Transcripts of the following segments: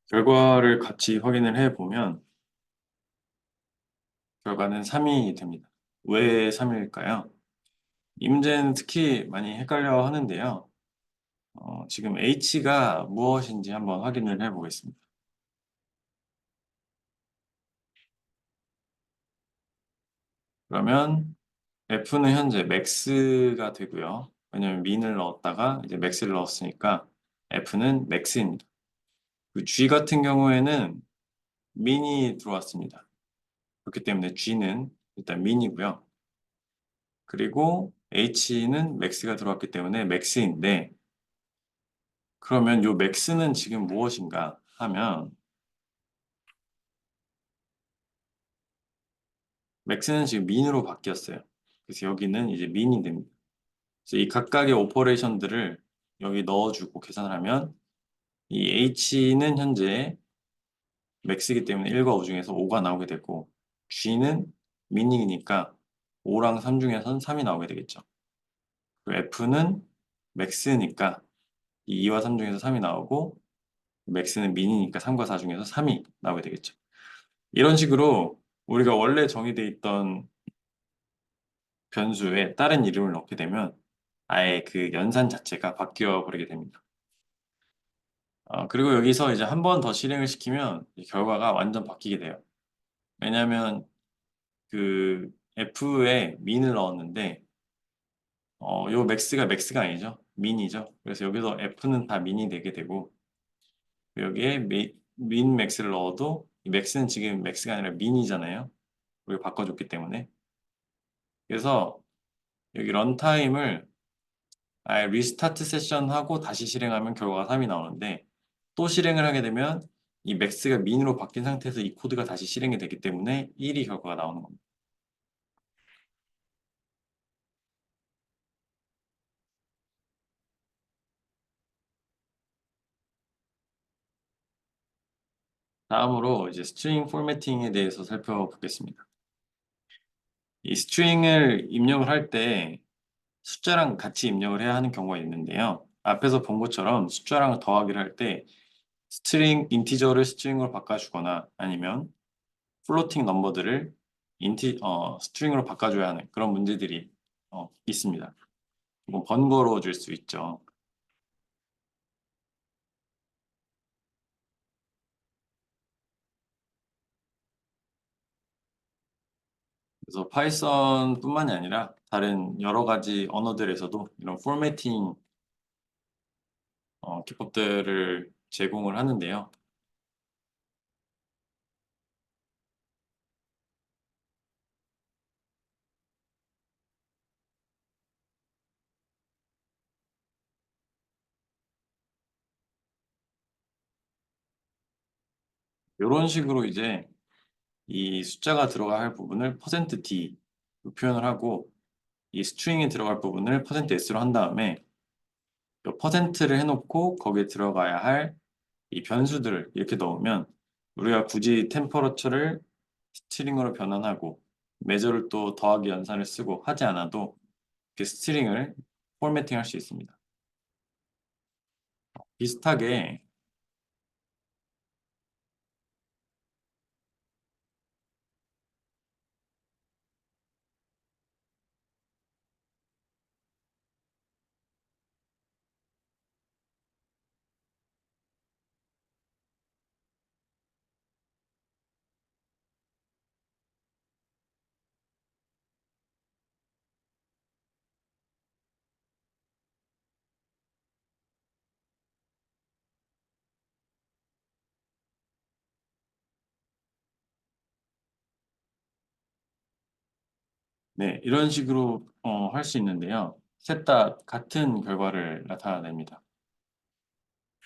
결과를 같이 확인을 해 보면 결과는 3이 됩니다. 왜 3일까요? 이 문제는 특히 많이 헷갈려 하는데요. 지금 H가 무엇인지 한번 확인을 해 보겠습니다. 그러면 F는 현재 max가 되고요. 왜냐면 min을 넣었다가 이제 max를 넣었으니까 F는 max입니다. 그 G 같은 경우에는 min이 들어왔습니다. 그렇기 때문에 G는 일단 min이고요. 그리고 H는 max가 들어왔기 때문에 max인데 그러면 요 max는 지금 무엇인가 하면 max는 지금 min으로 바뀌었어요. 그래서 여기는 이제 min이 됩니다. 그래서 이 각각의 오퍼레이션들을 여기 넣어주고 계산을 하면 이 h는 현재 max이기 때문에 1과 5 중에서 5가 나오게 되고 g는 min이니까 5랑 3 중에서는 3이 나오게 되겠죠. 그리고 f는 max니까 이 2와 3 중에서 3이 나오고 max는 min이니까 3과 4 중에서 3이 나오게 되겠죠. 이런 식으로 우리가 원래 정의되어 있던 변수에 다른 이름을 넣게 되면 아예 그 연산 자체가 바뀌어 버리게 됩니다. 그리고 여기서 이제 한 번 더 실행을 시키면 이 결과가 완전 바뀌게 돼요. 왜냐하면 그 F에 min을 넣었는데 요 max가 아니죠. min이죠. 그래서 여기서 F는 다 min이 되게 되고 여기에 min max를 넣어도 이 max는 지금 max가 아니라 min이잖아요. 우리가 바꿔줬기 때문에. 그래서 여기 런타임을 아예 리스타트 세션 하고 다시 실행하면 결과가 3이 나오는데 또 실행을 하게 되면 이 max가 min으로 바뀐 상태에서 이 코드가 다시 실행이 되기 때문에 1이 결과가 나오는 겁니다. 다음으로 이제 스트링 포매팅에 대해서 살펴보겠습니다. 이 스트링을 입력을 할 때 숫자랑 같이 입력을 해야 하는 경우가 있는데요. 앞에서 본 것처럼 숫자랑 더하기를 할 때 스트링 인티저를 스트링으로 바꿔주거나 아니면 플로팅 넘버들을 스트링으로 바꿔줘야 하는 그런 문제들이 있습니다. 뭐 번거로워질 수 있죠. 그래서 파이썬뿐만이 아니라 다른 여러 가지 언어들에서도 이런 포매팅 기법들을 제공을 하는데요. 이런 식으로 이제 이 숫자가 들어가야 할 부분을 %d 로 표현을 하고 이 스트링에 들어갈 부분을 %s로 한 다음에 이 퍼센트를 해놓고 거기에 들어가야 할 이 변수들을 이렇게 넣으면 우리가 굳이 템퍼러처를 스트링으로 변환하고 메저를 또 더하기 연산을 쓰고 하지 않아도 그 스트링을 포매팅 할 수 있습니다. 비슷하게 네, 이런 식으로 할 수 있는데요. 셋 다 같은 결과를 나타냅니다.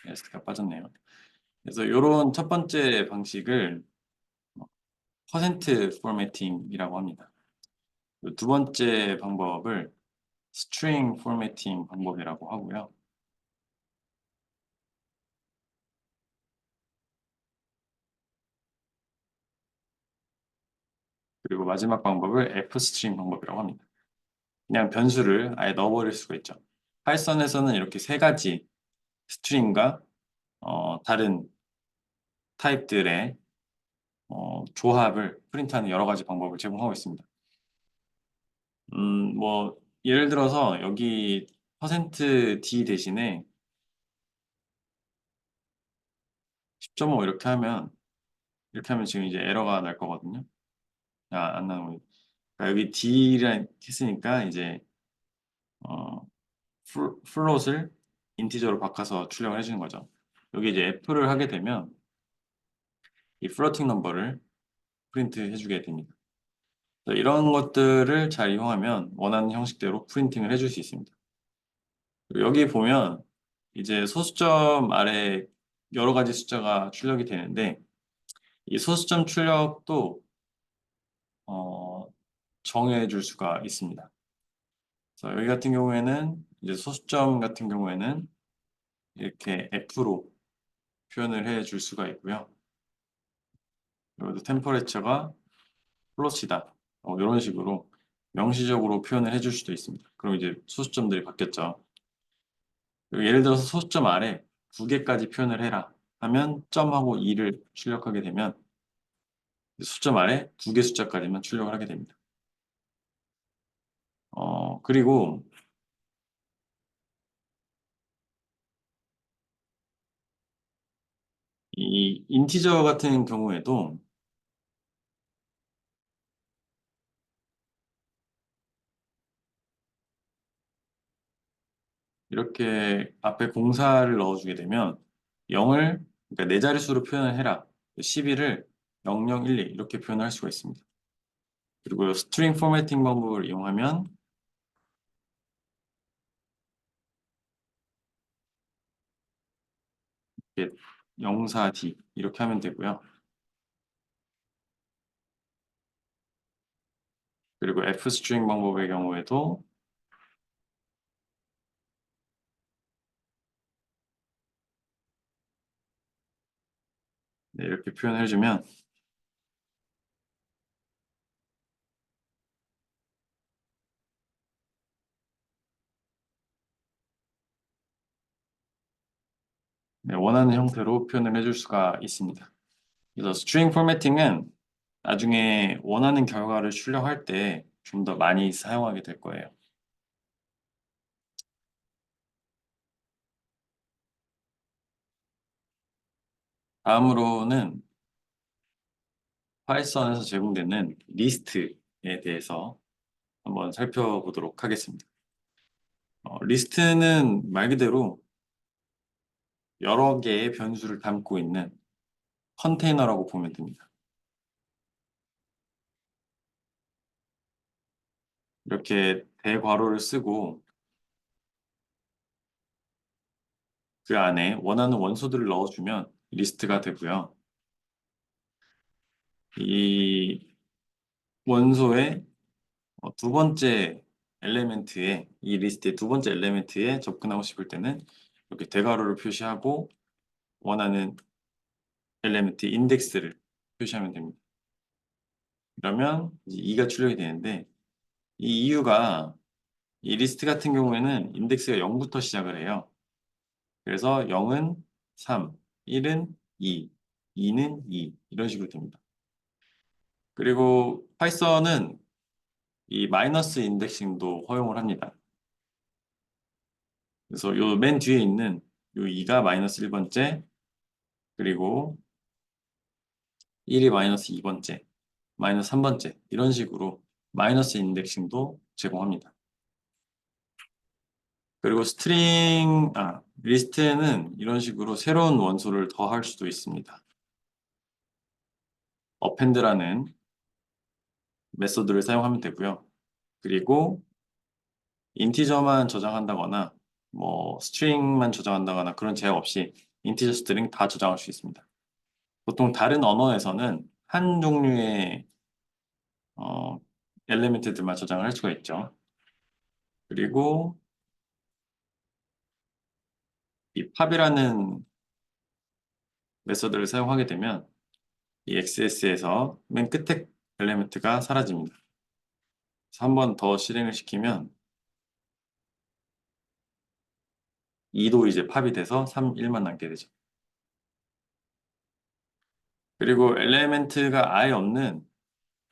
S가 빠졌네요. 그래서 이런 첫 번째 방식을 퍼센트 포매팅이라고 합니다. 두 번째 방법을 스트링 포매팅 방법이라고 하고요. 그리고 마지막 방법을 fstring 방법이라고 합니다. 그냥 변수를 아예 넣어버릴 수가 있죠. 파이썬에서는 이렇게 세 가지 스트링과 다른 타입들의 조합을 프린트하는 여러 가지 방법을 제공하고 있습니다. 뭐 예를 들어서 여기 %d 대신에 10.5 이렇게 하면 지금 이제 에러가 날 거거든요. 안 나는 거. 그러니까 여기 d를 했으니까 이제 어, 플롯을 인티저로 바꿔서 출력을 해주는 거죠. 여기 이제 f를 하게 되면 이 플로팅 넘버를 프린트 해주게 됩니다. 이런 것들을 잘 이용하면 원하는 형식대로 프린팅을 해줄 수 있습니다. 그리고 여기 보면 이제 소수점 아래 여러 가지 숫자가 출력이 되는데 이 소수점 출력도 어, 정해줄 수가 있습니다. 그래서 여기 같은 경우에는 이제 소수점 같은 경우에는 이렇게 F로 표현을 해줄 수가 있고요. 여기도 템퍼레처가 플러스다. 이런 식으로 명시적으로 표현을 해줄 수도 있습니다. 그럼 이제 소수점들이 바뀌었죠. 그리고 예를 들어서 소수점 아래 2개까지 표현을 해라 하면 점하고 2를 출력하게 되면 숫점 아래 2개 숫자까지만 출력을 하게 됩니다. 그리고 이 인티저 같은 경우에도 이렇게 앞에 공사를 넣어주게 되면 0을 그러니까 네 자릿수로 표현을 해라. 12를 0012 이렇게 표현할 수가 있습니다. 그리고 스트링 포매팅 방법을 이용하면 04D 이렇게 하면 되고요. 그리고 F 스트링 방법의 경우에도 네, 이렇게 표현해주면 네, 원하는 형태로 표현을 해줄 수가 있습니다. 그래서 스트링 포매팅은 나중에 원하는 결과를 출력할 때 좀 더 많이 사용하게 될 거예요. 다음으로는 파이썬에서 제공되는 리스트에 대해서 한번 살펴보도록 하겠습니다. 리스트는 말 그대로 여러 개의 변수를 담고 있는 컨테이너라고 보면 됩니다. 이렇게 대괄호를 쓰고 그 안에 원하는 원소들을 넣어주면 리스트가 되고요. 이 원소의 두 번째 엘리멘트에 이 리스트의 두 번째 엘리멘트에 접근하고 싶을 때는 이렇게 대괄호를 표시하고 원하는 엘리멘트 인덱스를 표시하면 됩니다. 그러면 이제 2가 출력이 되는데 이 이유가 이 리스트 같은 경우에는 인덱스가 0부터 시작을 해요. 그래서 0은 3, 1은 2, 2는 2 이런 식으로 됩니다. 그리고 파이썬은 이 마이너스 인덱싱도 허용을 합니다. 그래서 요 맨 뒤에 있는 요 2가 마이너스 1번째 그리고 1이 마이너스 2번째 마이너스 3번째 이런 식으로 마이너스 인덱싱도 제공합니다. 그리고 리스트에는 이런 식으로 새로운 원소를 더할 수도 있습니다. append라는 메소드를 사용하면 되고요. 그리고 인티저만 저장한다거나 뭐 스트링만 저장한다거나 그런 제약 없이 인티저 스트링 다 저장할 수 있습니다. 보통 다른 언어에서는 한 종류의 어, 엘리멘트들만 저장을 할 수가 있죠. 그리고 이 팝이라는 메소드를 사용하게 되면 이 XS에서 맨 끝에 엘리멘트가 사라집니다. 한 번 더 실행을 시키면 2도 이제 팝이 돼서 3, 1만 남게 되죠. 그리고 엘리멘트가 아예 없는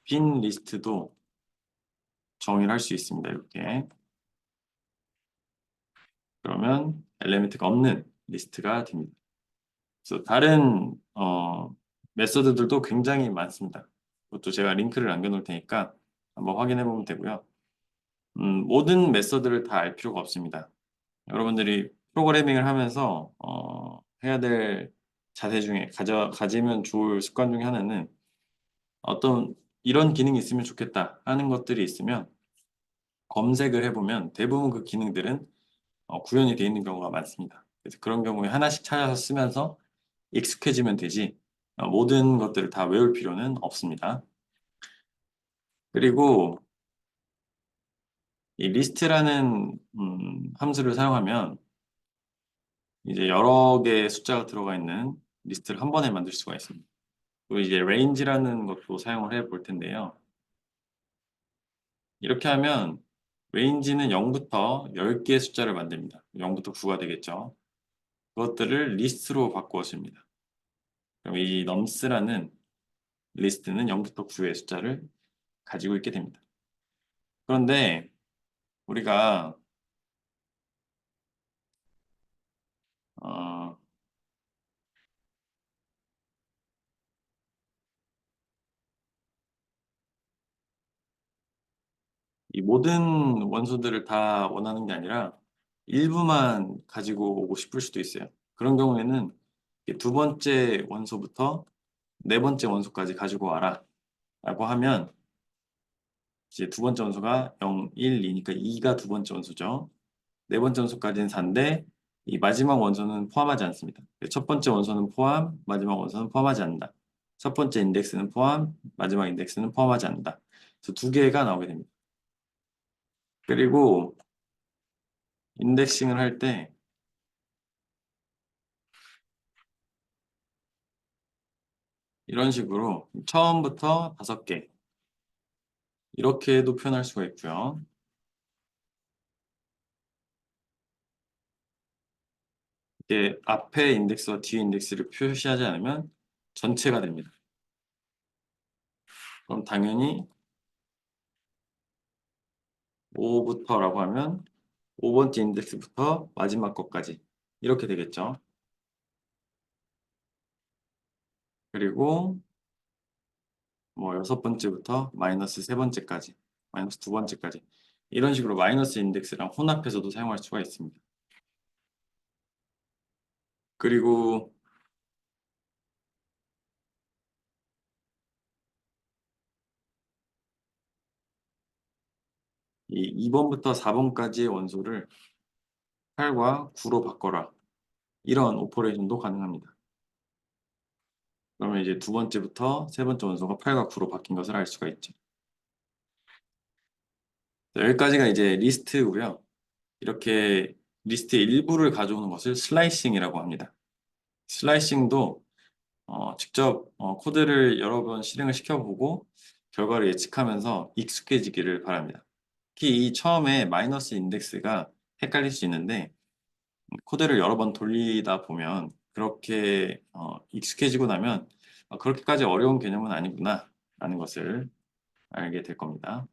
빈 리스트도 정의를 할 수 있습니다. 이렇게. 그러면 엘리멘트가 없는 리스트가 됩니다. 그래서 다른 메서드들도 굉장히 많습니다. 그것도 제가 링크를 남겨놓을 테니까 한번 확인해 보면 되고요. 모든 메서드를 다 알 필요가 없습니다. 여러분들이 프로그래밍을 하면서 해야 될 자세 중에 가지면 좋을 습관 중에 하나는 어떤 이런 기능이 있으면 좋겠다 하는 것들이 있으면 검색을 해보면 대부분 그 기능들은 구현이 되어 있는 경우가 많습니다. 그래서 그런 경우에 하나씩 찾아서 쓰면서 익숙해지면 되지 모든 것들을 다 외울 필요는 없습니다. 그리고 이 리스트라는 함수를 사용하면 이제 여러 개의 숫자가 들어가 있는 리스트를 한 번에 만들 수가 있습니다. 그리고 이제 range라는 것도 사용을 해 볼 텐데요. 이렇게 하면 range는 0부터 10개의 숫자를 만듭니다. 0부터 9가 되겠죠. 그것들을 리스트로 바꾸었습니다. 그럼 이 nums라는 리스트는 0부터 9의 숫자를 가지고 있게 됩니다. 그런데 우리가 어, 이 모든 원소들을 다 원하는 게 아니라 일부만 가지고 오고 싶을 수도 있어요. 그런 경우에는 두 번째 원소부터 네 번째 원소까지 가지고 와라 라고 하면 이제 두 번째 원소가 0, 1, 2니까 2가 두 번째 원소죠. 네 번째 원소까지는 4인데 이 마지막 원소는 포함하지 않습니다. 첫 번째 원소는 포함, 마지막 원소는 포함하지 않는다. 첫 번째 인덱스는 포함, 마지막 인덱스는 포함하지 않는다. 그래서 두 개가 나오게 됩니다. 그리고 인덱싱을 할 때 이런 식으로 처음부터 5개 이렇게도 표현할 수가 있고요. 이게 앞에 인덱스와 뒤에 인덱스를 표시하지 않으면 전체가 됩니다. 그럼 당연히 5부터라고 하면 5번째 인덱스부터 마지막 것까지 이렇게 되겠죠. 그리고 뭐 6번째부터 마이너스 3번째까지 마이너스 2번째까지 이런 식으로 마이너스 인덱스랑 혼합해서도 사용할 수가 있습니다. 그리고 이 2번부터 4번까지의 원소를 8과 9로 바꿔라. 이런 오퍼레이션도 가능합니다. 그러면 이제 두 번째부터 세 번째 원소가 8과 9로 바뀐 것을 알 수가 있죠. 여기까지가 이제 리스트고요. 이렇게 리스트의 일부를 가져오는 것을 슬라이싱이라고 합니다. 슬라이싱도 직접 코드를 여러 번 실행을 시켜보고 결과를 예측하면서 익숙해지기를 바랍니다. 특히 이 처음에 마이너스 인덱스가 헷갈릴 수 있는데 코드를 여러 번 돌리다 보면 그렇게 익숙해지고 나면 그렇게까지 어려운 개념은 아니구나 라는 것을 알게 될 겁니다.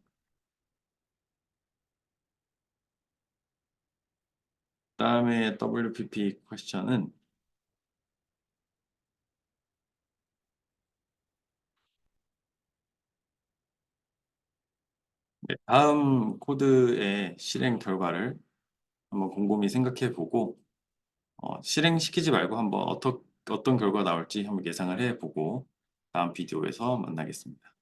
다음에 WPP 퀘스천은 다음 코드의 실행 결과를 한번 곰곰이 생각해 보고 실행시키지 말고 한번 어떤 결과가 나올지 한번 예상을 해 보고 다음 비디오에서 만나겠습니다.